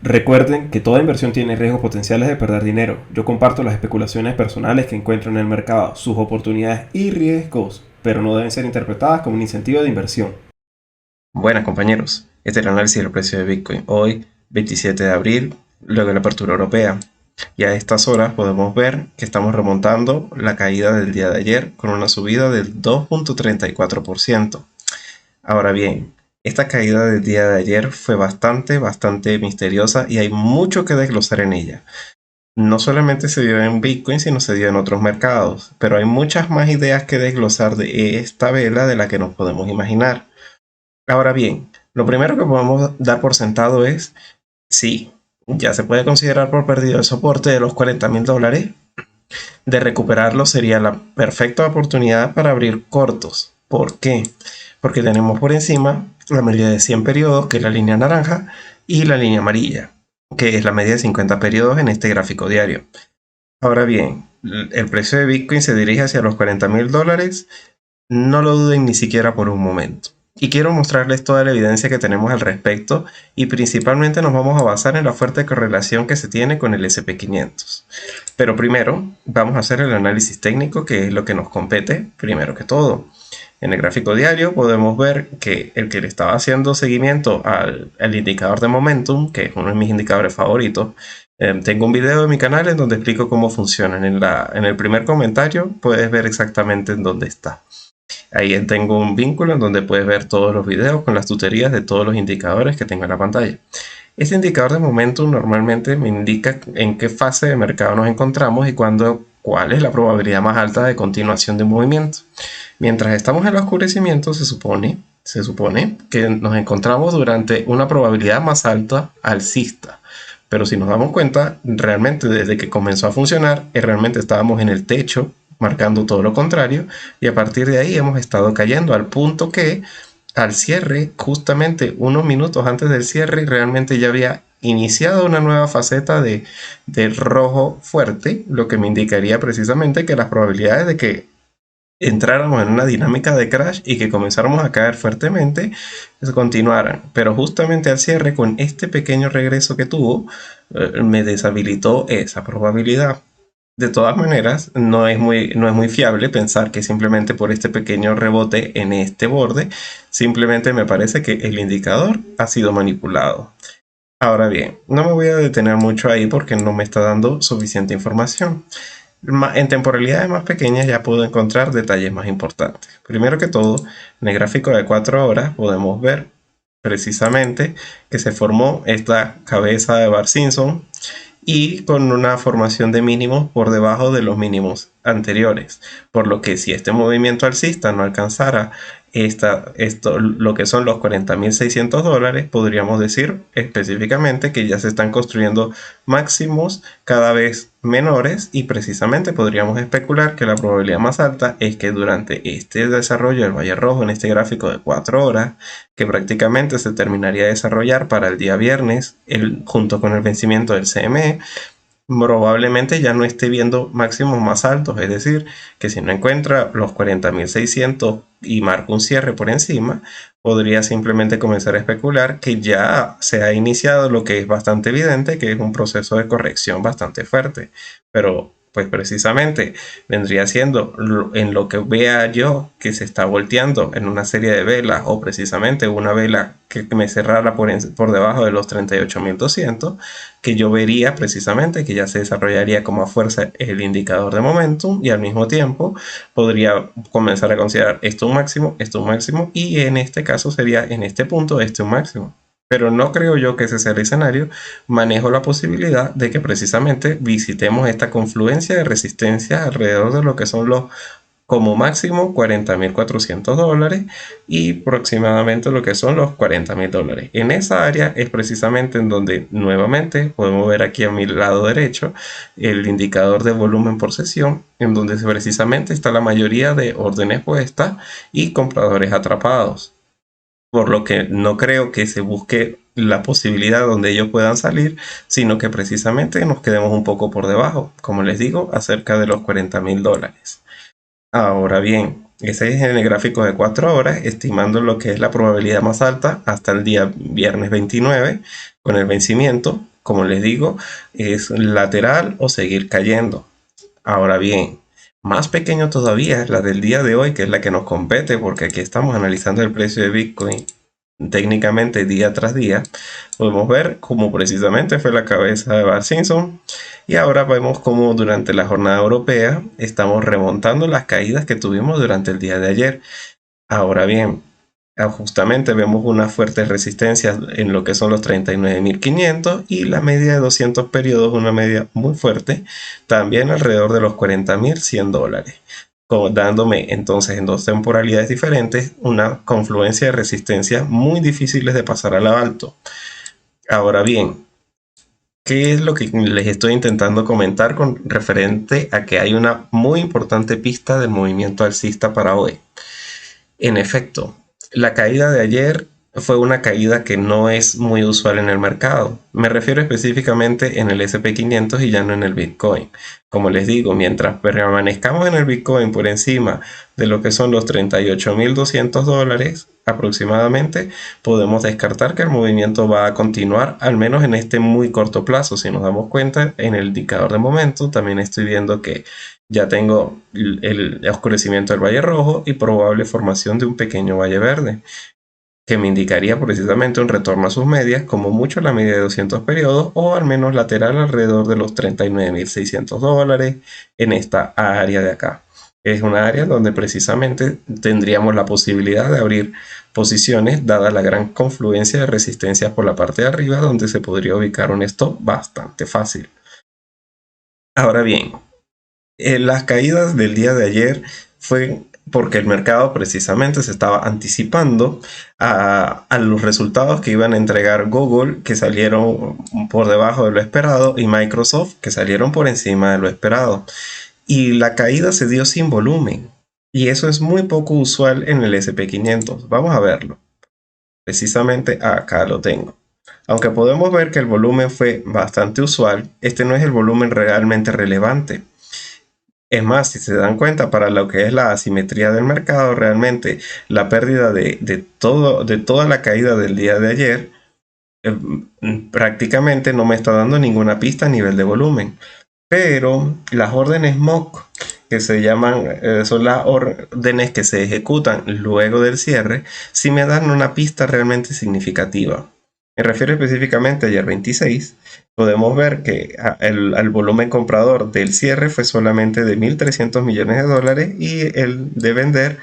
Recuerden que toda inversión tiene riesgos potenciales de perder dinero. Yo comparto las especulaciones personales que encuentro en el mercado, sus oportunidades y riesgos, pero no deben ser interpretadas como un incentivo de inversión. Buenas compañeros, este es el análisis del precio de Bitcoin hoy, 27 de abril, luego de la apertura europea. Y a estas horas podemos ver que estamos remontando la caída del día de ayer con una subida del 2.34%. Ahora bien, esta caída del día de ayer fue bastante misteriosa y hay mucho que desglosar en ella. No solamente se dio en Bitcoin, sino se dio en otros mercados, pero hay muchas más ideas que desglosar de esta vela de la que nos podemos imaginar. Ahora bien, lo primero que podemos dar por sentado es, sí, ya se puede considerar por perdido el soporte de los $40.000. De recuperarlo sería la perfecta oportunidad para abrir cortos. ¿Por qué? Porque tenemos por encima la media de 100 periodos, que es la línea naranja, y la línea amarilla, que es la media de 50 periodos en este gráfico diario. Ahora bien, el precio de Bitcoin se dirige hacia los $40.000. No lo duden ni siquiera por un momento. Y quiero mostrarles toda la evidencia que tenemos al respecto y principalmente nos vamos a basar en la fuerte correlación que se tiene con el SP500. Pero primero vamos a hacer el análisis técnico, que es lo que nos compete primero que todo. En el gráfico diario podemos ver que el que le estaba haciendo seguimiento al indicador de momentum, que es uno de mis indicadores favoritos, tengo un video en mi canal en donde explico cómo funcionan. En el primer comentario puedes ver exactamente en dónde está. Ahí tengo un vínculo en donde puedes ver todos los videos con las tutorías de todos los indicadores que tengo en la pantalla. Este indicador de momentum normalmente me indica en qué fase de mercado nos encontramos y cuál es la probabilidad más alta de continuación de movimiento. Mientras estamos en el oscurecimiento, se supone que nos encontramos durante una probabilidad más alta alcista. Pero si nos damos cuenta, realmente desde que comenzó a funcionar, realmente estábamos en el techo, marcando todo lo contrario, y a partir de ahí hemos estado cayendo al punto que al cierre, justamente unos minutos antes del cierre, realmente ya había iniciado una nueva faceta de rojo fuerte, lo que me indicaría precisamente que las probabilidades de que entráramos en una dinámica de crash y que comenzáramos a caer fuertemente continuaran. Pero justamente al cierre, con este pequeño regreso que tuvo, me deshabilitó esa probabilidad. De todas maneras, no es muy fiable pensar que simplemente por este pequeño rebote en este borde, simplemente me parece que el indicador ha sido manipulado. Ahora bien, no me voy a detener mucho ahí porque no me está dando suficiente información. En temporalidades más pequeñas ya puedo encontrar detalles más importantes. Primero que todo, en el gráfico de 4 horas podemos ver precisamente que se formó esta cabeza de Bart Simpson y con una formación de mínimos por debajo de los mínimos anteriores, por lo que si este movimiento alcista no alcanzara lo que son los $40.600, podríamos decir específicamente que ya se están construyendo máximos cada vez menores y precisamente podríamos especular que la probabilidad más alta es que durante este desarrollo del Valle Rojo en este gráfico de 4 horas, que prácticamente se terminaría de desarrollar para el día viernes junto con el vencimiento del CME, probablemente ya no esté viendo máximos más altos, es decir, que si no encuentra los 40.600 y marca un cierre por encima, podría simplemente comenzar a especular que ya se ha iniciado lo que es bastante evidente, que es un proceso de corrección bastante fuerte, pero pues precisamente vendría siendo en lo que vea yo que se está volteando en una serie de velas o precisamente una vela que me cerrara por debajo de los 38.200, que yo vería precisamente que ya se desarrollaría como a fuerza el indicador de momentum y al mismo tiempo podría comenzar a considerar esto un máximo y en este caso sería en este punto un máximo. Pero no creo yo que ese sea el escenario. Manejo la posibilidad de que precisamente visitemos esta confluencia de resistencia alrededor de lo que son los como máximo $40.400 y aproximadamente lo que son los $40.000. En esa área es precisamente en donde nuevamente podemos ver aquí a mi lado derecho el indicador de volumen por sesión, en donde precisamente está la mayoría de órdenes puestas y compradores atrapados. Por lo que no creo que se busque la posibilidad donde ellos puedan salir, sino que precisamente nos quedemos un poco por debajo, como les digo, acerca de los $40.000. Ahora bien, ese es en el gráfico de 4 horas, estimando lo que es la probabilidad más alta hasta el día viernes 29, con el vencimiento como les digo, es lateral o seguir cayendo. Ahora bien, más pequeño todavía es la del día de hoy, que es la que nos compete, porque aquí estamos analizando el precio de Bitcoin técnicamente día tras día. Podemos ver cómo precisamente fue la cabeza de Bart Simpson, y ahora vemos cómo durante la jornada europea estamos remontando las caídas que tuvimos durante el día de ayer. Ahora bien, justamente vemos una fuerte resistencia en lo que son los 39.500 y la media de 200 periodos, una media muy fuerte, también alrededor de los 40.100 dólares, dándome entonces en dos temporalidades diferentes una confluencia de resistencia muy difíciles de pasar al alto. Ahora bien, ¿qué es lo que les estoy intentando comentar con referente a que hay una muy importante pista del movimiento alcista para hoy? En efecto, la caída de ayer fue una caída que no es muy usual en el mercado. Me refiero específicamente en el SP500 y ya no en el Bitcoin. Como les digo, mientras permanezcamos en el Bitcoin por encima de lo que son los 38.200 dólares aproximadamente, podemos descartar que el movimiento va a continuar, al menos en este muy corto plazo. Si nos damos cuenta, en el indicador de momento también estoy viendo que ya tengo el oscurecimiento del valle rojo y probable formación de un pequeño valle verde, que me indicaría precisamente un retorno a sus medias, como mucho la media de 200 periodos, o al menos lateral alrededor de los 39.600 dólares en esta área de acá. Es una área donde precisamente tendríamos la posibilidad de abrir posiciones, dada la gran confluencia de resistencias por la parte de arriba, donde se podría ubicar un stop bastante fácil. Ahora bien, las caídas del día de ayer fue porque el mercado precisamente se estaba anticipando a los resultados que iban a entregar Google, que salieron por debajo de lo esperado, y Microsoft, que salieron por encima de lo esperado. Y la caída se dio sin volumen. Y eso es muy poco usual en el SP500. Vamos a verlo. Precisamente acá lo tengo. Aunque podemos ver que el volumen fue bastante usual, este no es el volumen realmente relevante. Es más, si se dan cuenta, para lo que es la asimetría del mercado, realmente la pérdida de toda la caída del día de ayer prácticamente no me está dando ninguna pista a nivel de volumen. Pero las órdenes MOC, que se llaman, son las órdenes que se ejecutan luego del cierre, sí me dan una pista realmente significativa. Me refiero específicamente a ayer 26. Podemos ver que el volumen comprador del cierre fue solamente de 1.300 millones de dólares y el de vender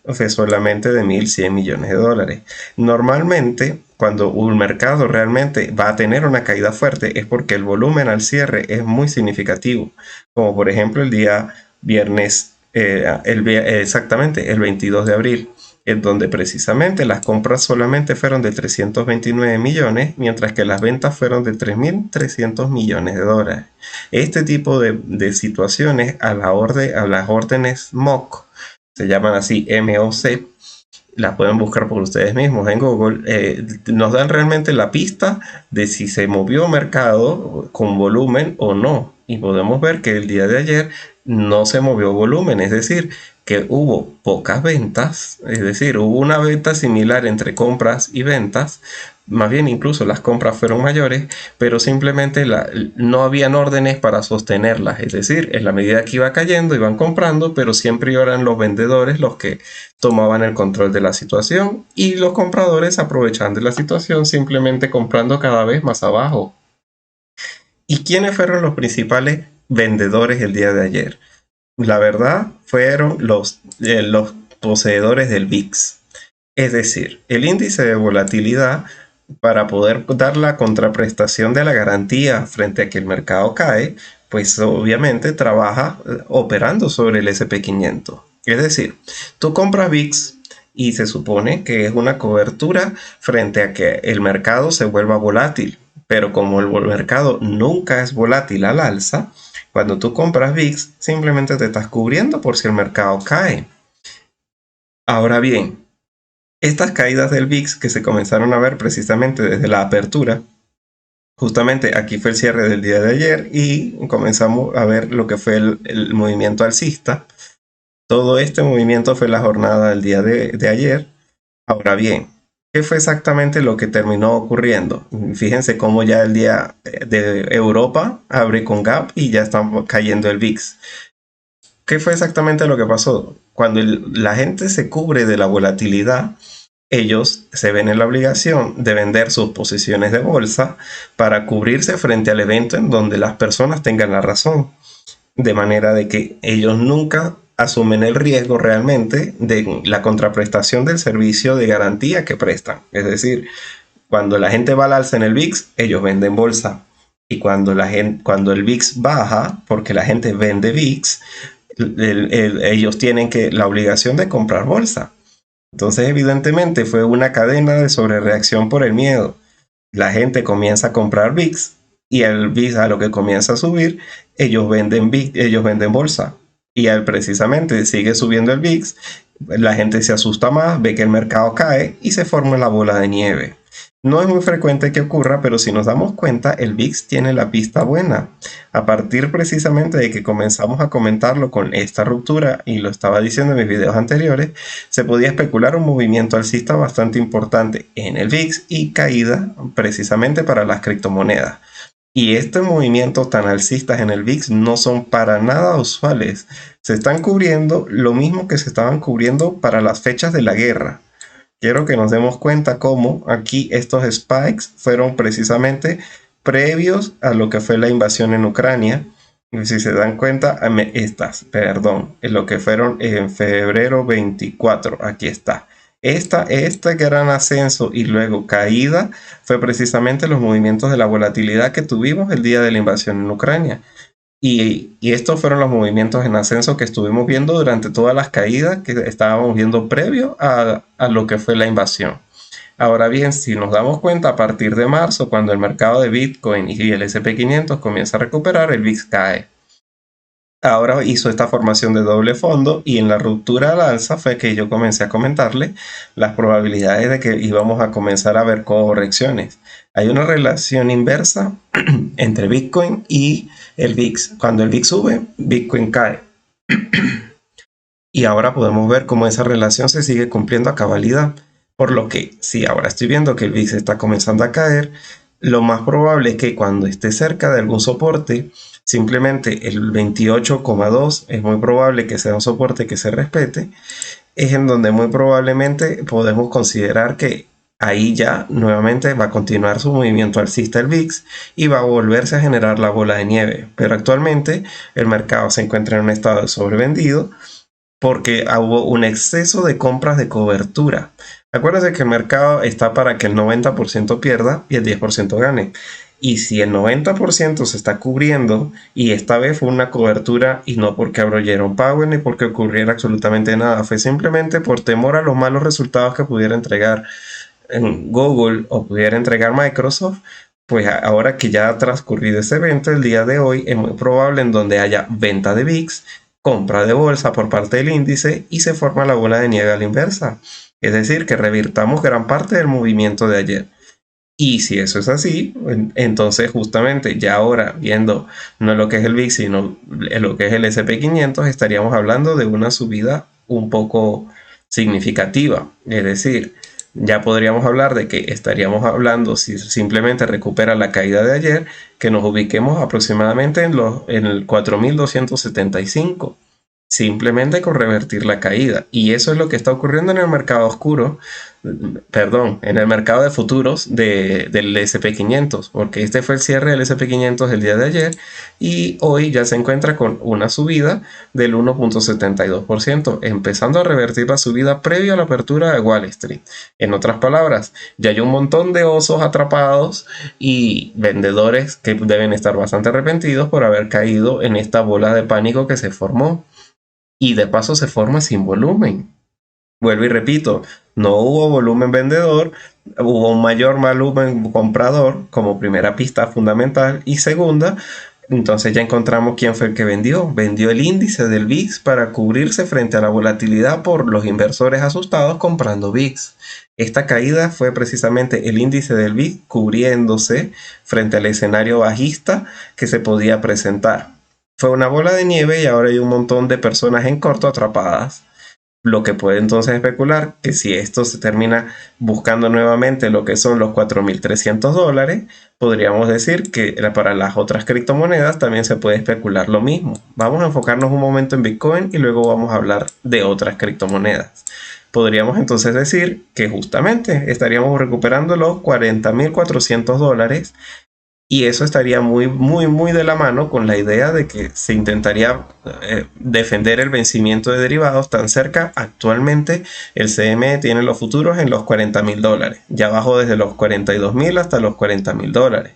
fue solamente de 1.100 millones de dólares. Normalmente, cuando un mercado realmente va a tener una caída fuerte es porque el volumen al cierre es muy significativo, como por ejemplo el día viernes, exactamente el 22 de abril, en donde precisamente las compras solamente fueron de 329 millones, mientras que las ventas fueron de 3.300 millones de dólares. Este tipo de situaciones a las órdenes MOC, se llaman así MOC, las pueden buscar por ustedes mismos en Google, nos dan realmente la pista de si se movió mercado con volumen o no. Y podemos ver que el día de ayer no se movió volumen, es decir, que hubo pocas ventas, es decir, hubo una venta similar entre compras y ventas, más bien incluso las compras fueron mayores, pero simplemente no habían órdenes para sostenerlas, es decir, en la medida que iba cayendo iban comprando, pero siempre eran los vendedores los que tomaban el control de la situación y los compradores aprovechando la situación simplemente comprando cada vez más abajo. ¿Y quiénes fueron los principales vendedores el día de ayer? La verdad fueron los poseedores del VIX, es decir, el índice de volatilidad, para poder dar la contraprestación de la garantía frente a que el mercado cae, pues obviamente trabaja operando sobre el SP500. Es decir, tú compras VIX y se supone que es una cobertura frente a que el mercado se vuelva volátil, pero como el mercado nunca es volátil al alza, cuando tú compras VIX simplemente te estás cubriendo por si el mercado cae. Ahora bien, estas caídas del VIX que se comenzaron a ver precisamente desde la apertura, justamente aquí fue el cierre del día de ayer y comenzamos a ver lo que fue el movimiento alcista. Todo este movimiento fue la jornada del día de ayer. Ahora bien, ¿Qué fue exactamente lo que terminó ocurriendo? Fíjense cómo ya el día de Europa abre con gap y ya está cayendo el VIX. ¿Qué fue exactamente lo que pasó? Cuando la gente se cubre de la volatilidad, ellos se ven en la obligación de vender sus posiciones de bolsa para cubrirse frente al evento en donde las personas tengan la razón. De manera de que ellos nunca asumen el riesgo realmente de la contraprestación del servicio de garantía que prestan. Es decir, cuando la gente va al alza en el VIX, ellos venden bolsa. Y cuando el VIX baja, porque la gente vende VIX, ellos tienen la obligación de comprar bolsa. Entonces, evidentemente, fue una cadena de sobrereacción por el miedo. La gente comienza a comprar VIX y el VIX a lo que comienza a subir, ellos venden VIX, ellos venden bolsa. Y al precisamente sigue subiendo el VIX, la gente se asusta más, ve que el mercado cae y se forma la bola de nieve. No es muy frecuente que ocurra, pero si nos damos cuenta, el VIX tiene la pista buena. A partir precisamente de que comenzamos a comentarlo con esta ruptura, y lo estaba diciendo en mis videos anteriores, se podía especular un movimiento alcista bastante importante en el VIX y caída precisamente para las criptomonedas. Y estos movimientos tan alcistas en el VIX no son para nada usuales. Se están cubriendo lo mismo que se estaban cubriendo para las fechas de la guerra. Quiero que nos demos cuenta cómo aquí estos spikes fueron precisamente previos a lo que fue la invasión en Ucrania. Y si se dan cuenta, lo que fueron en febrero 24, aquí está. Este gran ascenso y luego caída fue precisamente los movimientos de la volatilidad que tuvimos el día de la invasión en Ucrania. Y estos fueron los movimientos en ascenso que estuvimos viendo durante todas las caídas que estábamos viendo previo a lo que fue la invasión. Ahora bien, si nos damos cuenta, a partir de marzo, cuando el mercado de Bitcoin y el S&P 500 comienza a recuperar, el VIX cae. Ahora hizo esta formación de doble fondo y en la ruptura al alza fue que yo comencé a comentarle las probabilidades de que íbamos a comenzar a ver correcciones. Hay una relación inversa entre Bitcoin y el VIX. Cuando el VIX sube, Bitcoin cae. Y ahora podemos ver cómo esa relación se sigue cumpliendo a cabalidad. Por lo que, si ahora estoy viendo que el VIX está comenzando a caer, lo más probable es que cuando esté cerca de algún soporte, simplemente el 28,2 es muy probable que sea un soporte que se respete, es en donde muy probablemente podemos considerar que ahí ya nuevamente va a continuar su movimiento alcista el VIX y va a volverse a generar la bola de nieve. Pero actualmente el mercado se encuentra en un estado de sobrevendido porque hubo un exceso de compras de cobertura. Acuérdense que el mercado está para que el 90% pierda y el 10% gane. Y si el 90% se está cubriendo, y esta vez fue una cobertura y no porque abrieron Power ni porque ocurriera absolutamente nada, fue simplemente por temor a los malos resultados que pudiera entregar en Google o pudiera entregar Microsoft, pues ahora que ya ha transcurrido ese evento, el día de hoy es muy probable en donde haya venta de VIX, compra de bolsa por parte del índice y se forma la bola de nieve a la inversa. Es decir, que revirtamos gran parte del movimiento de ayer. Y si eso es así, entonces justamente ya ahora viendo no lo que es el VIX, sino lo que es el S&P 500, estaríamos hablando de una subida un poco significativa. Es decir, ya podríamos hablar de que estaríamos hablando, si simplemente recupera la caída de ayer, que nos ubiquemos aproximadamente en el 4.275. Simplemente con revertir la caída. Y eso es lo que está ocurriendo en el mercado oscuro, en el mercado de futuros del S&P 500, porque este fue el cierre del S&P 500 el día de ayer y hoy ya se encuentra con una subida del 1.72%, empezando a revertir la subida previo a la apertura de Wall Street. En otras palabras, ya hay un montón de osos atrapados y vendedores que deben estar bastante arrepentidos por haber caído en esta bola de pánico que se formó. Y de paso se forma sin volumen. Vuelvo y repito, no hubo volumen vendedor, hubo un mayor volumen comprador como primera pista fundamental y segunda, entonces ya encontramos quién fue el que vendió. Vendió el índice del VIX para cubrirse frente a la volatilidad por los inversores asustados comprando VIX. Esta caída fue precisamente el índice del VIX cubriéndose frente al escenario bajista que se podía presentar. Fue una bola de nieve y ahora hay un montón de personas en corto atrapadas. Lo que puede entonces especular que si esto se termina buscando nuevamente lo que son los $4.300, podríamos decir que para las otras criptomonedas también se puede especular lo mismo. Vamos a enfocarnos un momento en Bitcoin y luego vamos a hablar de otras criptomonedas. Podríamos entonces decir que justamente estaríamos recuperando los $40.400 y eso estaría muy, muy, muy de la mano con la idea de que se intentaría defender el vencimiento de derivados tan cerca. Actualmente el CME tiene los futuros en los $40.000. Ya bajó desde los 42.000 hasta los $40.000.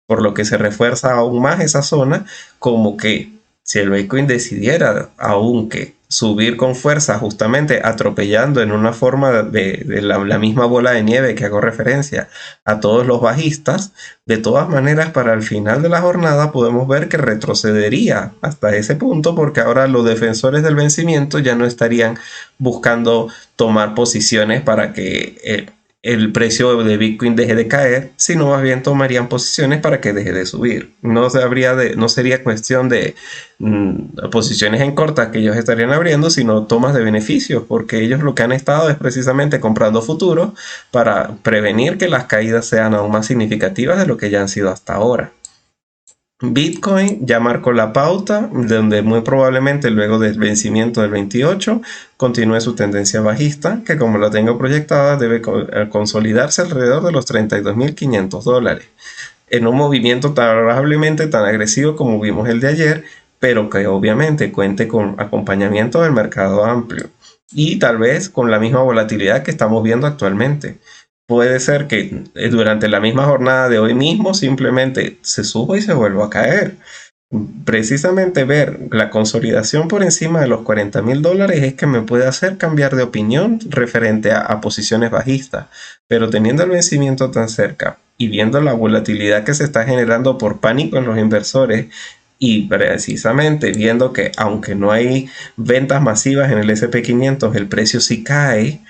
Por lo que se refuerza aún más esa zona, como que si el Bitcoin decidiera aunque subir con fuerza, justamente atropellando en una forma de la misma bola de nieve que hago referencia a todos los bajistas, de todas maneras para el final de la jornada podemos ver que retrocedería hasta ese punto, porque ahora los defensores del vencimiento ya no estarían buscando tomar posiciones para que el precio de Bitcoin deje de caer, sino más bien tomarían posiciones para que deje de subir. No sería cuestión de posiciones en corta que ellos estarían abriendo, sino tomas de beneficios, porque ellos lo que han estado es precisamente comprando futuros para prevenir que las caídas sean aún más significativas de lo que ya han sido hasta ahora. Bitcoin ya marcó la pauta, donde muy probablemente luego del vencimiento del 28 continúe su tendencia bajista, que como la tengo proyectada debe consolidarse alrededor de los $32.500, en un movimiento probablemente tan agresivo como vimos el de ayer, pero que obviamente cuente con acompañamiento del mercado amplio y tal vez con la misma volatilidad que estamos viendo actualmente. Puede ser que durante la misma jornada de hoy mismo simplemente se suba y se vuelva a caer. Precisamente ver la consolidación por encima de los $40.000 es que me puede hacer cambiar de opinión referente a posiciones bajistas. Pero teniendo el vencimiento tan cerca y viendo la volatilidad que se está generando por pánico en los inversores, y precisamente viendo que aunque no hay ventas masivas en el S&P 500, el precio sí cae,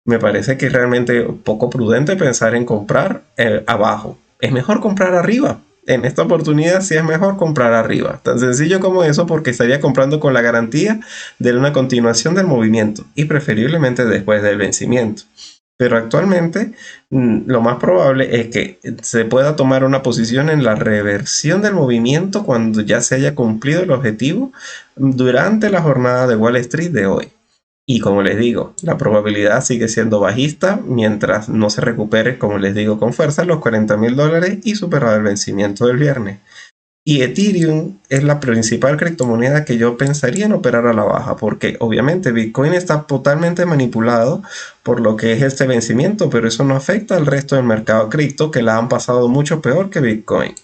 me parece que es realmente poco prudente pensar en comprar abajo. Es mejor comprar arriba. En esta oportunidad sí es mejor comprar arriba. Tan sencillo como eso, porque estaría comprando con la garantía de una continuación del movimiento y preferiblemente después del vencimiento. Pero actualmente lo más probable es que se pueda tomar una posición en la reversión del movimiento cuando ya se haya cumplido el objetivo durante la jornada de Wall Street de hoy. Y como les digo, la probabilidad sigue siendo bajista mientras no se recupere, como les digo, con fuerza los $40.000 y superar el vencimiento del viernes. Y Ethereum es la principal criptomoneda que yo pensaría en operar a la baja, porque obviamente Bitcoin está totalmente manipulado por lo que es este vencimiento, pero eso no afecta al resto del mercado cripto, que la han pasado mucho peor que Bitcoin.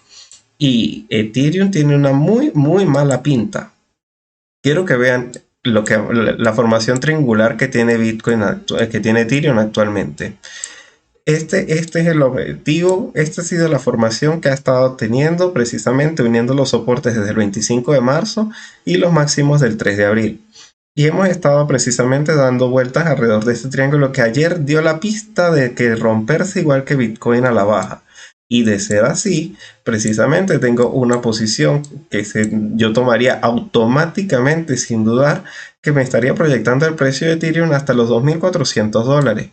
Y Ethereum tiene una muy, muy mala pinta. Quiero que vean la formación triangular que tiene que tiene Ethereum actualmente. Este es el objetivo, esta ha sido la formación que ha estado teniendo, precisamente uniendo los soportes desde el 25 de marzo y los máximos del 3 de abril. Y hemos estado precisamente dando vueltas alrededor de este triángulo que ayer dio la pista de que romperse igual que Bitcoin a la baja. Y de ser así, precisamente tengo una posición que yo tomaría automáticamente, sin dudar, que me estaría proyectando el precio de Ethereum hasta los $2.400,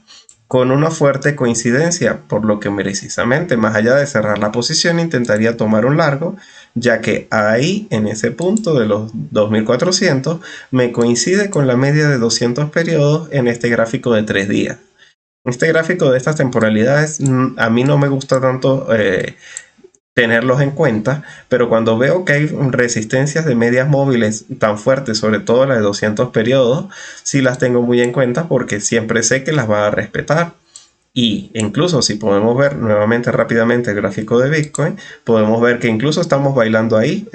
con una fuerte coincidencia, por lo que precisamente, más allá de cerrar la posición, intentaría tomar un largo, ya que ahí, en ese punto de los 2.400, me coincide con la media de 200 periodos en este gráfico de 3 días. Este gráfico de estas temporalidades a mí no me gusta tanto tenerlos en cuenta, pero cuando veo que hay resistencias de medias móviles tan fuertes, sobre todo las de 200 periodos, sí las tengo muy en cuenta porque siempre sé que las va a respetar. Y incluso si podemos ver nuevamente rápidamente el gráfico de Bitcoin, podemos ver que incluso estamos bailando ahí,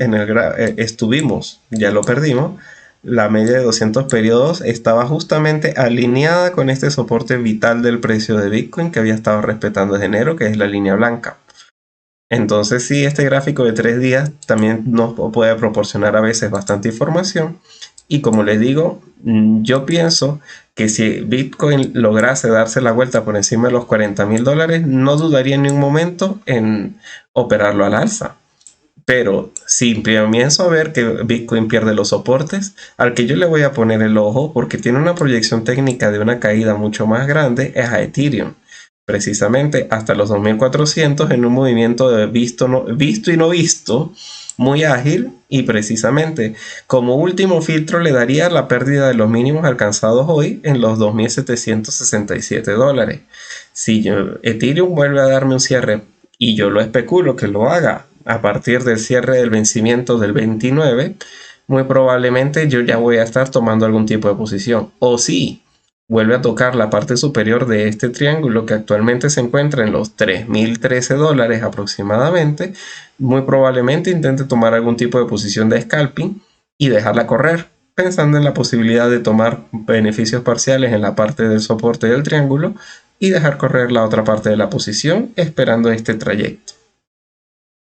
estuvimos, ya lo perdimos. La media de 200 periodos estaba justamente alineada con este soporte vital del precio de Bitcoin que había estado respetando desde enero, que es la línea blanca. Entonces sí, este gráfico de 3 días también nos puede proporcionar a veces bastante información. Y como les digo, yo pienso que si Bitcoin lograse darse la vuelta por encima de los $40.000, no dudaría en ningún momento en operarlo al alza. Pero si comienzo a ver que Bitcoin pierde los soportes, al que yo le voy a poner el ojo porque tiene una proyección técnica de una caída mucho más grande es a Ethereum. Precisamente hasta los 2400 en un movimiento de visto y no visto, muy ágil, y precisamente como último filtro le daría la pérdida de los mínimos alcanzados hoy en los $2.767. Si Ethereum vuelve a darme un cierre, y yo lo especulo que lo haga a partir del cierre del vencimiento del 29, muy probablemente yo ya voy a estar tomando algún tipo de posición. O si vuelve a tocar la parte superior de este triángulo que actualmente se encuentra en los $3.013 aproximadamente, muy probablemente intente tomar algún tipo de posición de scalping y dejarla correr, pensando en la posibilidad de tomar beneficios parciales en la parte del soporte del triángulo y dejar correr la otra parte de la posición esperando este trayecto.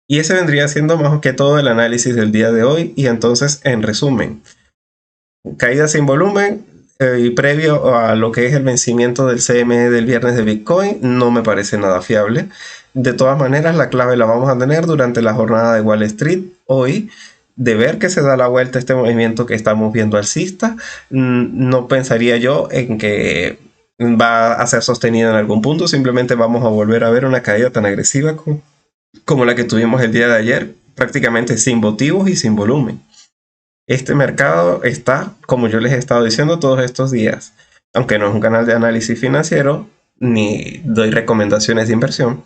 Y ese vendría siendo más que todo el análisis del día de hoy. Y entonces, en resumen, caída sin volumen y previo a lo que es el vencimiento del CME del viernes de Bitcoin, no me parece nada fiable. De todas maneras, la clave la vamos a tener durante la jornada de Wall Street hoy, de ver que se da la vuelta a este movimiento que estamos viendo alcista. No pensaría yo en que va a ser sostenido en algún punto, simplemente vamos a volver a ver una caída tan agresiva como la que tuvimos el día de ayer, prácticamente sin motivos y sin volumen. Este mercado está, como yo les he estado diciendo todos estos días, aunque no es un canal de análisis financiero, ni doy recomendaciones de inversión,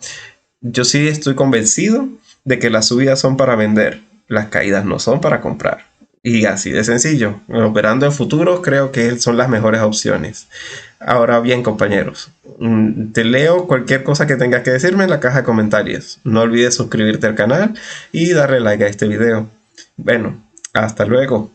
yo sí estoy convencido de que las subidas son para vender, las caídas no son para comprar. Y así de sencillo, operando en futuros creo que son las mejores opciones. Ahora bien, compañeros, te leo cualquier cosa que tengas que decirme en la caja de comentarios. No olvides suscribirte al canal y darle like a este video. Bueno, hasta luego.